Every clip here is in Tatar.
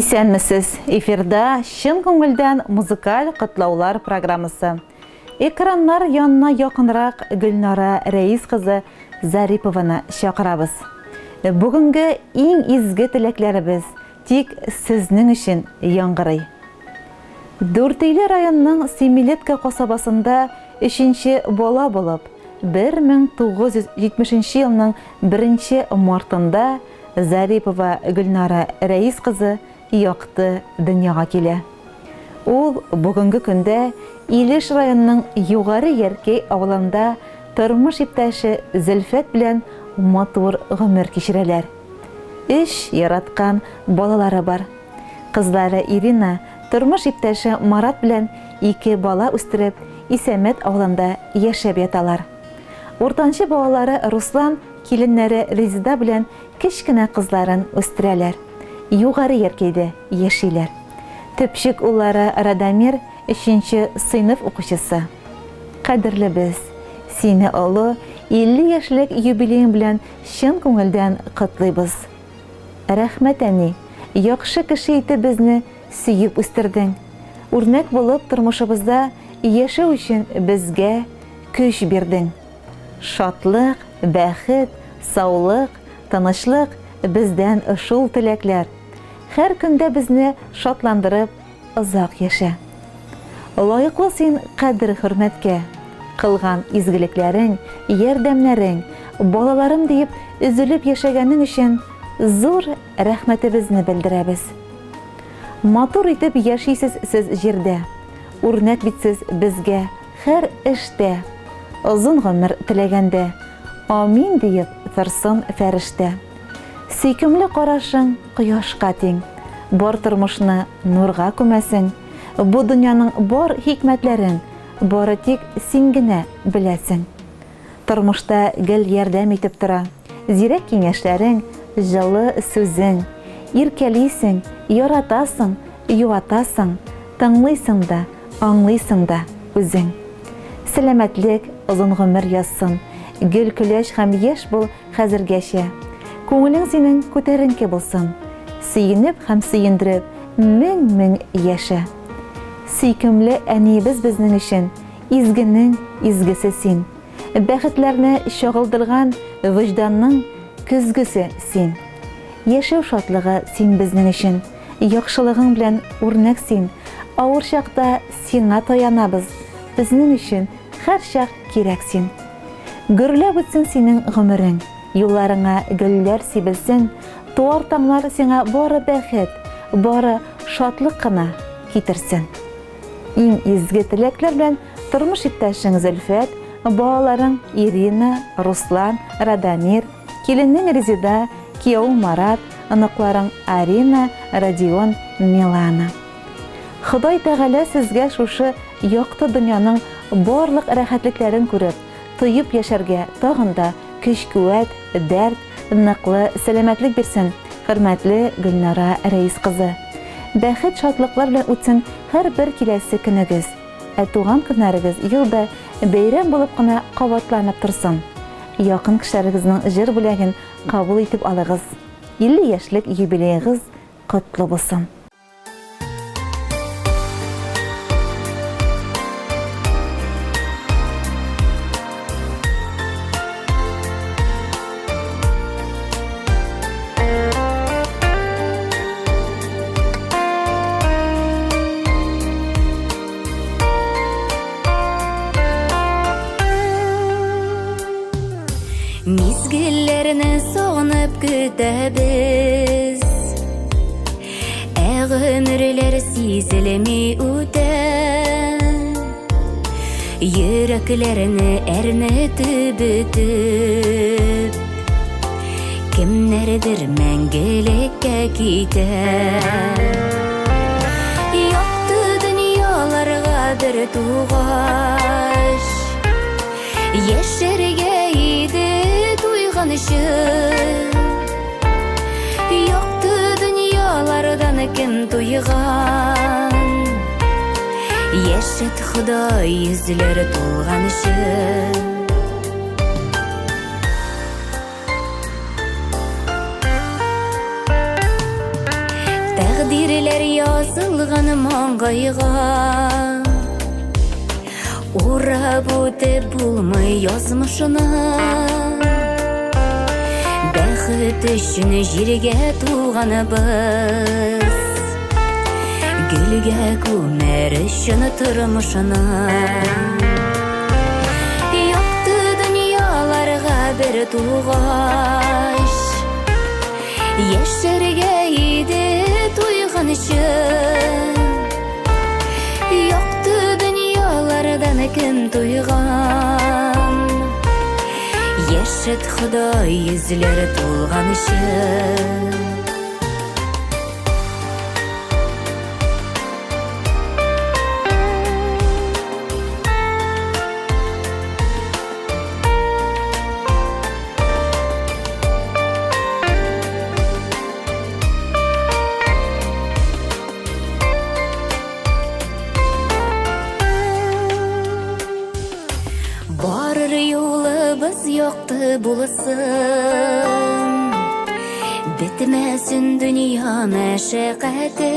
Исәнмесез, эфирда шын күңелдән музыкаль котлаулар программасы. Экраннар янына якынрак Гөлнара Рәис кызы Зарипованы чакырабыз. Бүгенге иң изге теләкләребез тик сезнең өчен яңгырый. Дүртөйле районның Семилетка касабасында 3нче бала булып, 1970 елның 1 мартында Зарипова Гөлнара Рәис кызы якты дөньяга килә. Ул бүгенге көндә Илеш районының Югары Яркей авылында тормыш иптәше Зөлфәт белән матур гомер кичерәләр. 3 яраткан балалары бар. Кызлары Ирина тормыш иптәше Марат белән 2 бала үстереп, Исәмәт авылында яшәп яталар. Уртанчы балалары Руслан, киленнәре Резида белән кечкенә кызларын үстерәләр. Югары Яркейдә яшиләр. Төпчек уллары Радамир 3нче сыйныф укучысы. Кадерле без, сине олы 50 яшьлек юбилең белән чын күңелдән котлыйбыз. Рәхмәт әни, яхшы кеше итеп безне сөеп үстердең. Үрнәк булып тормышыбызда яшәү өчен безгә көч бирдең. Шатлык, бәхет, саулык, тынычлык бездән шул теләкләр. Һәр көндә безне шатландырып, озак яшә. Лаеклы син кадер-хөрмәткә, кылган изгелекләрең, ярдәмнәрең, балаларым диеп üzülеп яшәгәнең өчен зур рәхмәтебезне белдерәбез. Матур итеп яшисез сез җирдә. Үрнәк битсез безгә һәр эштә. Озын гомер теләгәндә. Амин диеп торсын фәрештә. Сөйкемле карашың кояшка тиң. Бар тормышны нурга күмәсең. Бу дөньяның бар хикмәтләрен бары тик син генә беләсең. Тормышта гел ярдәм итеп тора. Зирәк киңәшләрең, җылы сүзең. Иркәлисең, яратасың, юатасың, тыңлыйсың да, аңлыйсың да үзең. Сәламәтлек, озын гомер язсын. Гөл көләч һәм яшь бул хәзергәчә. Күңелең синең күтәренке булсын. Сөйенеп һәм сөендереп, мең яшә. Сөйкемле әниебез безнең өчен изгенең изгесе син. Бәхетләрне чагылдырган вөҗданның көзгесе син. Яшәү шатлыгы син безнең өчен. Яхшылыгың белән үрнәк син. Авыр чакта сиңа таянабыз. Безнең өчен һәр чак кирәк син. Гөрләп үтсен синең гомерең. Юлларыңа гөлләр сибелсен. Туар таңлар сиңа бары бәхет, бары шатлык кына китерсен. Иң изге теләкләр белән тормыш иптәшең Зөлфәт, балаларың Ирина, Руслан, Радамир, киленең Резида, кияү Марат, аныкларың Арина, Радион, Милана. Ходай Тәгалә сезгә шушы якты дөньяның барлык рәхәтлекләрен күреп, тоеп яшәргә тагын да көч-куәт, дәрт, ныклы сәламәтлек бирсен. Хөрмәтле Гөлнара Рәис кызы. Бәхет, шатлыклар белән үтсен һәр бер киләсе көнегез. Туган көннәрегез елда бәйрәм булып кына кабатланып торсын. Якын кешеләрегезнең җыр бүләген кабул итеп алыгыз. 50 яшьлек юбилеегыз котлы булсын. Мизгелләрне сагынып көтәбез. Гомерләр сизелми үтә. Йөрәкләрне әрнетеп бетеп. Кемнәрдер мәңгелеккә китә. Якты дөньяларга бер тугач. Яшәргә Якты дөньялардан кем туйган. Яшәт Ходай йөзләре тулган өчен. ширлер язылған маңғайға, орап өтіп болмай язмышына. Бәхет үшін жерге туғаныбыз, гүлге көмер үшін тұрмышына. Яқты дүнияларға бір туғаш, ешерге еді туйған үшін. Яқты дүниялардан кім туйған, ешет Құдай ізлер толған үшін. Барыр yolыбыз yoqты bulсын, бітмәсін дүния мәшәқәті.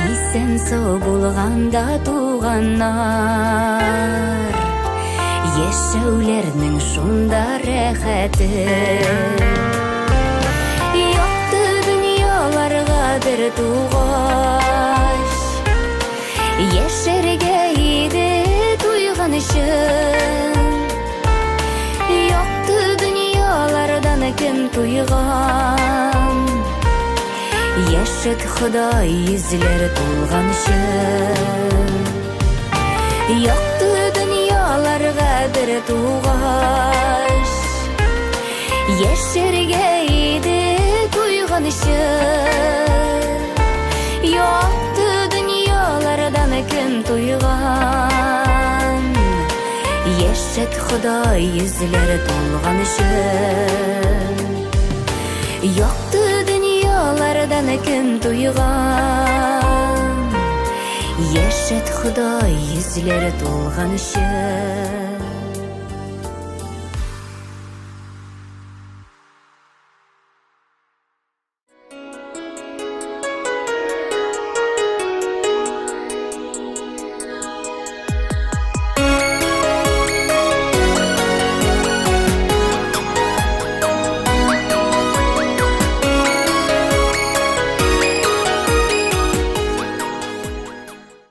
Исән сау болғанда туғаннар, яшәүләрнең шунда рәхәте. Яқты дүнияларға бір туғаш, яшәргә иде туйған үшін. Яқты дүниялардан кім туйған, яшет Құдай ізлер толған үшін. Яқты дүнияларға бір туғаш, яшәргә иде туйған үшін. Яқты дүниялардан кім туйған, ешет Құдай ізлер толған үшін. Яқты дүниялардан кім туйған, ешет Құдай ізлер толған үшін.